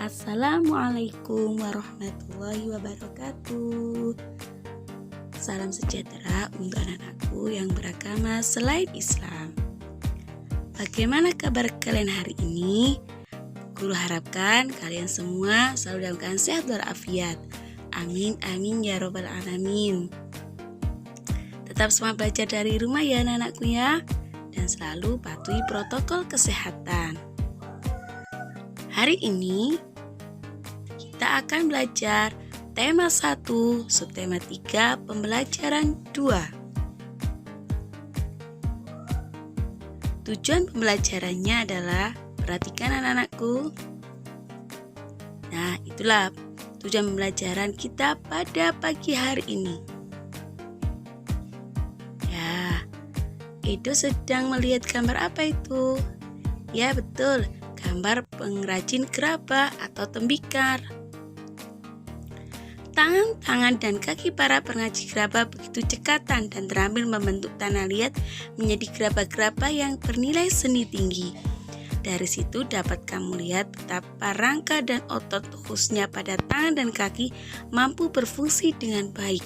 Assalamualaikum warahmatullahi wabarakatuh. Salam sejahtera untuk anak-anakku yang beragama selain Islam. Bagaimana kabar kalian hari ini? Guru harapkan kalian semua selalu dalam keadaan sehat walafiat. Amin amin ya robbal alamin. Tetap semangat belajar dari rumah ya anak-anakku ya, dan selalu patuhi protokol kesehatan. Hari ini kita akan belajar tema 1, subtema 3, pembelajaran 2. Tujuan pembelajarannya adalah, perhatikan anak-anakku. Nah, itulah tujuan pembelajaran kita pada pagi hari ini. Ya, Edo sedang melihat gambar apa itu? Ya, betul, gambar pengrajin gerabah atau tembikar. Tangan-tangan dan kaki para pengrajin gerabah begitu cekatan dan terampil membentuk tanah liat menjadi gerabah-gerabah yang bernilai seni tinggi. Dari situ dapat kamu lihat betapa rangka dan otot khususnya pada tangan dan kaki mampu berfungsi dengan baik.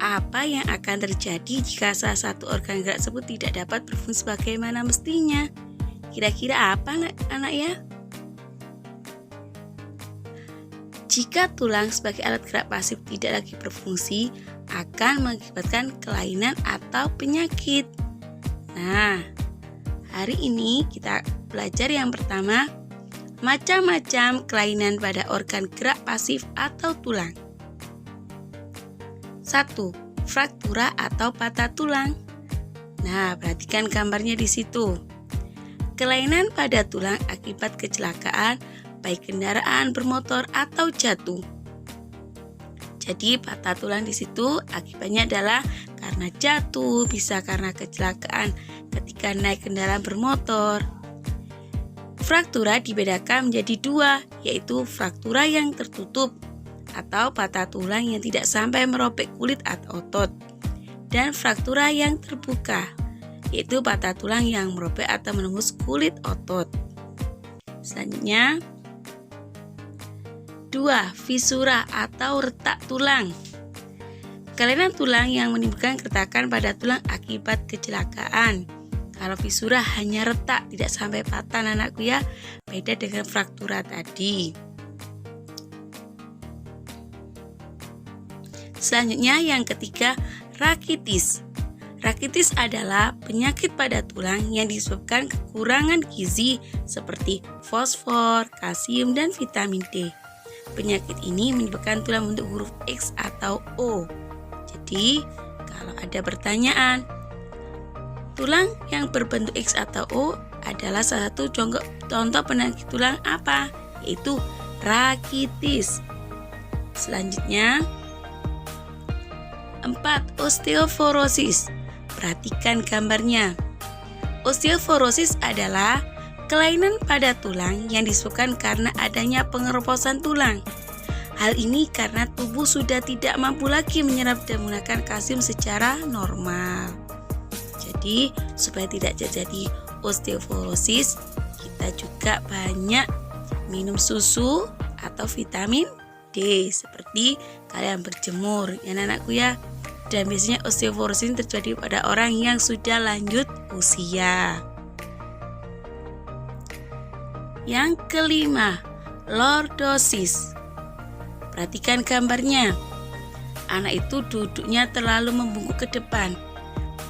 Apa yang akan terjadi jika salah satu organ gerak tersebut tidak dapat berfungsi bagaimana mestinya? Kira-kira apa anak-anak ya? Jika tulang sebagai alat gerak pasif tidak lagi berfungsi, akan mengakibatkan kelainan atau penyakit. Nah, hari ini kita belajar yang pertama, macam-macam kelainan pada organ gerak pasif atau tulang. 1. Fraktura atau patah tulang. Nah, perhatikan gambarnya di situ. Kelainan pada tulang akibat kecelakaan, baik kendaraan bermotor atau jatuh. Jadi patah tulang di situ akibatnya adalah karena jatuh, bisa karena kecelakaan ketika naik kendaraan bermotor. Fraktura dibedakan menjadi 2, yaitu fraktura yang tertutup atau patah tulang yang tidak sampai merobek kulit atau otot, dan fraktura yang terbuka, yaitu patah tulang yang merobek atau menembus kulit otot. Selanjutnya 2. Fisura atau retak tulang. Kelainan tulang yang menimbulkan keretakan pada tulang akibat kecelakaan. Kalau fisura hanya retak, tidak sampai patah anakku ya, beda dengan fraktura tadi. Selanjutnya yang ketiga, rakitis. Rakitis adalah penyakit pada tulang yang disebabkan kekurangan gizi seperti fosfor, kalsium, dan vitamin D. Penyakit ini menyebabkan tulang bentuk huruf X atau O. Jadi, kalau ada pertanyaan, tulang yang berbentuk X atau O adalah salah satu contoh penyakit tulang apa? Yaitu rakitis. Selanjutnya 4. Osteoporosis. Perhatikan gambarnya. Osteoporosis adalah kelainan pada tulang yang disebabkan karena adanya pengeroposan tulang. Hal ini karena tubuh sudah tidak mampu lagi menyerap dan menggunakan kalsium secara normal. Jadi, supaya tidak terjadi osteoporosis, kita juga banyak minum susu atau vitamin D seperti kalian berjemur ya anakku ya. Dan biasanya osteoporosis terjadi pada orang yang sudah lanjut usia. Yang kelima, lordosis. Perhatikan gambarnya. Anak itu duduknya terlalu membungkuk ke depan.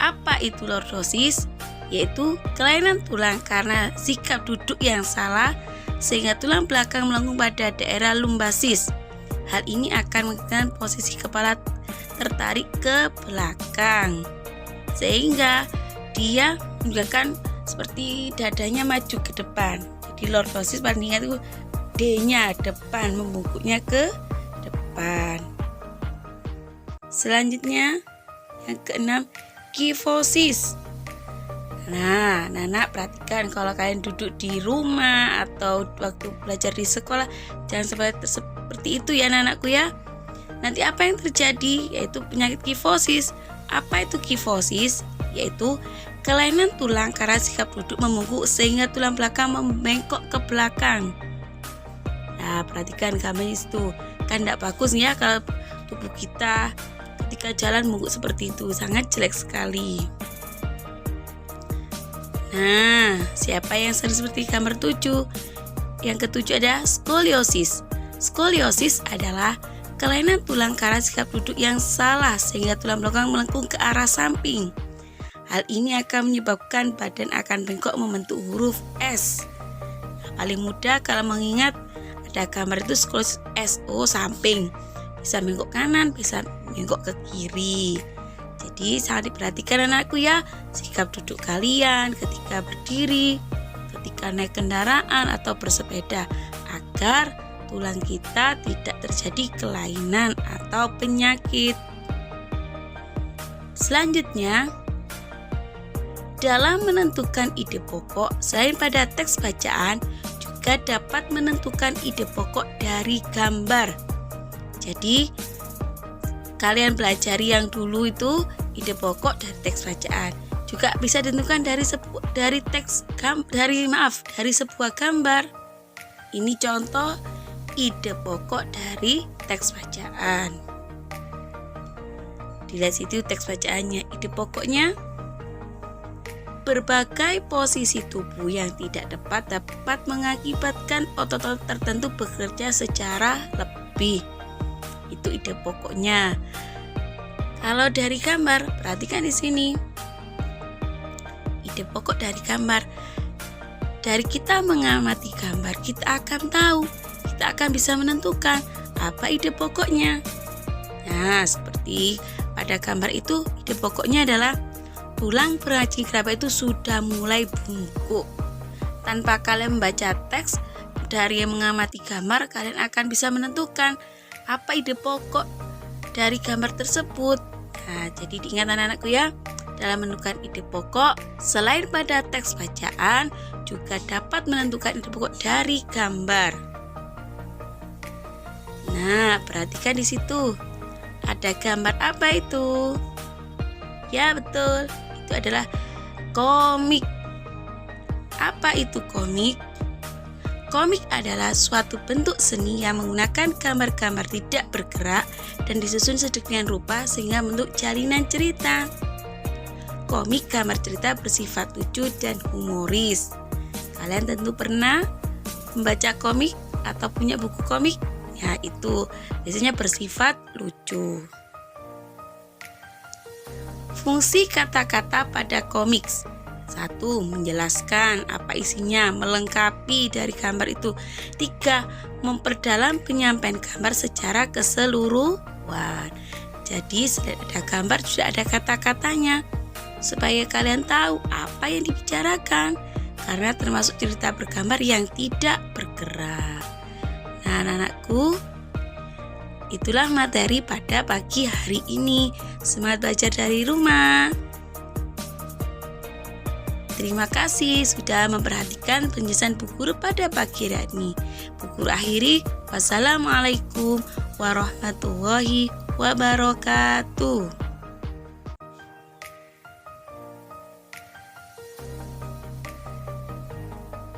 Apa itu lordosis? Yaitu kelainan tulang karena sikap duduk yang salah sehingga tulang belakang melengkung pada daerah lumbasis. Hal ini akan mengakibatkan posisi kepala tertarik ke belakang sehingga dia menyebabkan seperti dadanya maju ke depan. Di lordosis paling ingat itu D-nya depan, membungkuknya ke depan. Selanjutnya yang keenam, kifosis. Nah, anak perhatikan kalau kalian duduk di rumah atau waktu belajar di sekolah, jangan seperti itu ya anak-anakku ya. Nanti apa yang terjadi? Yaitu penyakit kifosis. Apa itu kifosis? Yaitu kelainan tulang karena sikap duduk membungkuk sehingga tulang belakang membengkok ke belakang. Nah, perhatikan gambarnya itu. Kan tidak bagus ya kalau tubuh kita ketika jalan bungkuk seperti itu, sangat jelek sekali. Nah, siapa yang sering seperti gambar 7? Yang ketujuh ada skoliosis. Skoliosis adalah kelainan tulang karena sikap duduk yang salah sehingga tulang belakang melengkung ke arah samping. Hal ini akan menyebabkan badan akan bengkok membentuk huruf S. Paling mudah kalau mengingat ada gambar itu skoliosis SO samping. Bisa bengkok kanan, bisa bengkok ke kiri. Jadi sangat diperhatikan anakku ya, sikap duduk kalian ketika berdiri, ketika naik kendaraan atau bersepeda, agar tulang kita tidak terjadi kelainan atau penyakit. Selanjutnya, dalam menentukan ide pokok, selain pada teks bacaan, juga dapat menentukan ide pokok dari gambar. Jadi, kalian pelajari yang dulu itu ide pokok dari teks bacaan. Juga bisa ditentukan dari sebuah gambar. Ini contoh ide pokok dari teks bacaan. Dilihat situ teks bacaannya. Ide pokoknya, berbagai posisi tubuh yang tidak tepat dapat mengakibatkan otot-otot tertentu bekerja secara lebih. Itu ide pokoknya. Kalau dari gambar, perhatikan di sini. Ide pokok dari gambar. Dari kita mengamati gambar, kita akan tahu, kita akan bisa menentukan apa ide pokoknya. Nah, seperti pada gambar itu, ide pokoknya adalah tulang peraci gerabah itu sudah mulai bungkuk. Tanpa kalian membaca teks, dari yang mengamati gambar, kalian akan bisa menentukan apa ide pokok dari gambar tersebut. Nah, jadi diingat anak-anakku ya, dalam menentukan ide pokok, selain pada teks bacaan, juga dapat menentukan ide pokok dari gambar. Nah, perhatikan di situ. Ada gambar apa itu? Ya, betul. Itu adalah komik. Apa itu komik? Komik adalah suatu bentuk seni yang menggunakan gambar-gambar tidak bergerak dan disusun sedemikian rupa sehingga membentuk jalinan cerita. Komik gambar cerita bersifat lucu dan humoris. Kalian tentu pernah membaca komik atau punya buku komik? Ya, itu biasanya bersifat lucu. Fungsi kata-kata pada komik. 1. Menjelaskan apa isinya, melengkapi dari gambar itu. 3. Memperdalam penyampaian gambar secara keseluruhan. Jadi selain ada gambar juga ada kata-katanya, supaya kalian tahu apa yang dibicarakan, karena termasuk cerita bergambar yang tidak bergerak. Nah, anak-anakku, itulah materi pada pagi hari ini. Semangat belajar dari rumah. Terima kasih sudah memperhatikan penjelasan Bu Guru pada pagi hari ini. Bu Guru akhiri, wassalamualaikum warahmatullahi wabarakatuh.